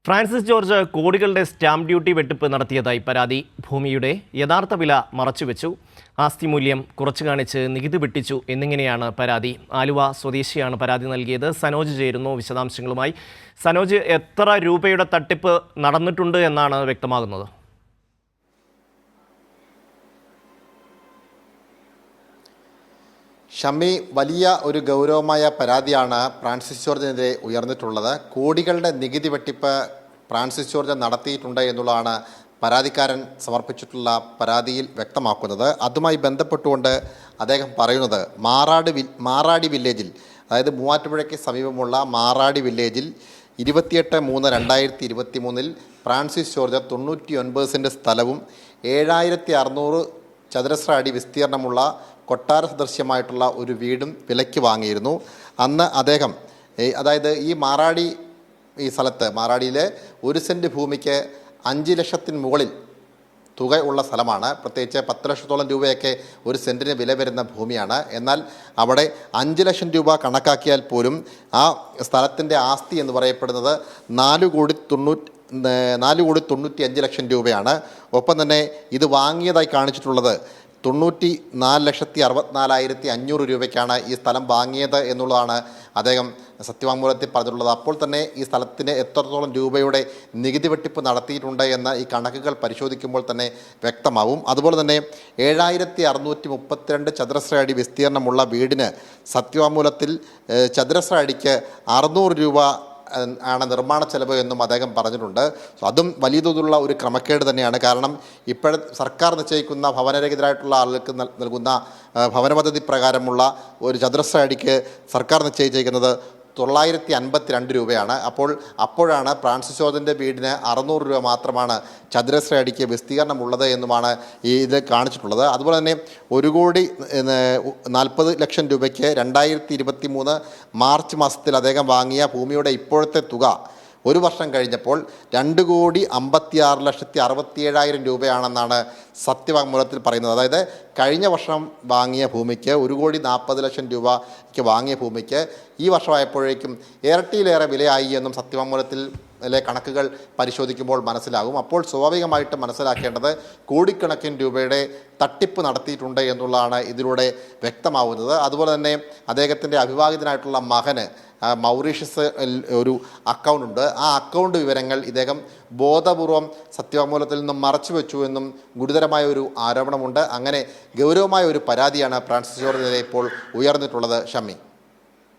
Francis George കോടികളുടെ stamp duty വെട്ടിപ്പ് നടത്തിയതായി പരാതി. ഭൂമിയുടെ യഥാർത്ഥ വില മറച്ചുവെച്ചു, ആസ്തി മൂല്യം കുറച്ചു കാണിച്ച് നികുതി വെട്ടിച്ചു എന്നിങ്ങനെയാണ് പരാതി. ആലുവ സ്വദേശിയാണ് പരാതി നൽകിയത്. സനോജ് ചേരുന്നു വിശദാംശങ്ങളുമായി. സനോജ്, എത്ര രൂപയുടെ തട്ടിപ്പ് നടന്നിട്ടുണ്ട് എന്നാണ് വ്യക്തമാകുന്നത്? ഷമ്മി, വലിയ ഒരു ഗൗരവമായ പരാതിയാണ് ഫ്രാൻസിസ് ജോർജിനെതിരെ ഉയർന്നിട്ടുള്ളത്. കോടികളുടെ നികുതി വെട്ടിപ്പ് ഫ്രാൻസിസ് ജോർജ് നടത്തിയിട്ടുണ്ട് എന്നുള്ളതാണ് പരാതിക്കാരൻ സമർപ്പിച്ചിട്ടുള്ള പരാതിയിൽ വ്യക്തമാക്കുന്നത്. അതുമായി ബന്ധപ്പെട്ടുകൊണ്ട് അദ്ദേഹം പറയുന്നത് മാറാടി വില്ലേജിൽ, അതായത് മൂവാറ്റുപുഴയ്ക്ക് സമീപമുള്ള മാറാടി വില്ലേജിൽ 28/3/2023 ഫ്രാൻസിസ് ജോർജ് 99 സെൻറ്റ് സ്ഥലവും 7600 ചതുരശ്ര അടി വിസ്തീർണമുള്ള കൊട്ടാര സദൃശ്യമായിട്ടുള്ള ഒരു വീടും വിലയ്ക്ക് വാങ്ങിയിരുന്നു. അന്ന് അദ്ദേഹം, അതായത് ഈ സ്ഥലത്ത് മാറാടിയിലെ 1 സെൻറ്റ് ഭൂമിക്ക് 5 ലക്ഷത്തിന് മുകളിൽ തുക ഉള്ള സ്ഥലമാണ്. പ്രത്യേകിച്ച് 10 ലക്ഷത്തോളം രൂപയൊക്കെ ഒരു സെൻറ്റിന് വില വരുന്ന ഭൂമിയാണ്. എന്നാൽ അവിടെ 5 ലക്ഷം രൂപ കണക്കാക്കിയാൽ പോലും ആ സ്ഥലത്തിൻ്റെ ആസ്തി എന്ന് പറയപ്പെടുന്നത് 4,95 ലക്ഷം രൂപയാണ്. ഒപ്പം തന്നെ ഇത് വാങ്ങിയതായി കാണിച്ചിട്ടുള്ളത് 94,64,500 രൂപയ്ക്കാണ് ഈ സ്ഥലം വാങ്ങിയത് എന്നുള്ളതാണ് അദ്ദേഹം സത്യവാങ്മൂലത്തിൽ പറഞ്ഞിട്ടുള്ളത്. അപ്പോൾ തന്നെ ഈ സ്ഥലത്തിന് എത്രത്തോളം രൂപയുടെ നികുതി വെട്ടിപ്പ് നടത്തിയിട്ടുണ്ട് എന്ന ഈ കണക്കുകൾ പരിശോധിക്കുമ്പോൾ തന്നെ വ്യക്തമാവും. അതുപോലെ തന്നെ 7632 ചതുരശ്ര അടി വിസ്തീർണമുള്ള വീടിന് സത്യവാങ്മൂലത്തിൽ ചതുരശ്ര അടിക്ക് 600 രൂപ ആണ് നിർമ്മാണ ചെലവ് എന്നും അദ്ദേഹം പറഞ്ഞിട്ടുണ്ട്. അതും വലിയ തോതിലുള്ള ഒരു ക്രമക്കേട് തന്നെയാണ്. കാരണം സർക്കാർ നിശ്ചയിക്കുന്ന ഭവനരഹിതരായിട്ടുള്ള ആളുകൾക്ക് നൽകുന്ന ഭവന പദ്ധതി പ്രകാരമുള്ള ഒരു ചതുരശ്ര അടിക്ക് സർക്കാർ നിശ്ചയിച്ചിരിക്കുന്നത് 952 രൂപയാണ്. അപ്പോഴാണ് ഫ്രാൻസിസ് ജോർജിൻ്റെ വീടിന് 600 രൂപ മാത്രമാണ് ചതുരശ്ര അടിക്ക് വിസ്തീർണമുള്ളത് എന്നുമാണ് ഇത് കാണിച്ചിട്ടുള്ളത്. അതുപോലെ തന്നെ 1,40,00,000 രൂപയ്ക്ക് 2023 മാർച്ച് മാസത്തിൽ അദ്ദേഹം വാങ്ങിയ ഭൂമിയുടെ ഇപ്പോഴത്തെ തുക ഒരു വർഷം കഴിഞ്ഞപ്പോൾ 2,56,67,000 രൂപയാണെന്നാണ് സത്യവാങ്മൂലത്തിൽ പറയുന്നത്. അതായത് കഴിഞ്ഞ വർഷം വാങ്ങിയ ഭൂമിക്ക് 1,40,00,000 രൂപയ്ക്ക് വാങ്ങിയ ഭൂമിക്ക് ഈ വർഷമായപ്പോഴേക്കും ഇരട്ടിയിലേറെ വിലയായി എന്നും സത്യവാങ്മൂലത്തിലെ കണക്കുകൾ പരിശോധിക്കുമ്പോൾ മനസ്സിലാകും. അപ്പോൾ സ്വാഭാവികമായിട്ട് മനസ്സിലാക്കേണ്ടത് കോടിക്കണക്കിന് രൂപയുടെ തട്ടിപ്പ് നടത്തിയിട്ടുണ്ട് എന്നുള്ളതാണ് ഇതിലൂടെ വ്യക്തമാവുന്നത്. അതുപോലെ തന്നെ അദ്ദേഹത്തിൻ്റെ അവിവാഹിതനായിട്ടുള്ള മകന് മൗറീഷ്യസ് ഒരു അക്കൗണ്ടുണ്ട്. ആ അക്കൗണ്ട് വിവരങ്ങൾ ഇദ്ദേഹം ബോധപൂർവം സത്യവാങ്മൂലത്തിൽ നിന്നും മറച്ചു വെച്ചു എന്നും ഗുരുതരമായ ഒരു ആരോപണമുണ്ട്. അങ്ങനെ ഗൗരവമായ ഒരു പരാതിയാണ് ഫ്രാൻസിസ് ജോർജിനെതിരെ ഇപ്പോൾ ഉയർന്നിട്ടുള്ളത്. ഷമ്മി.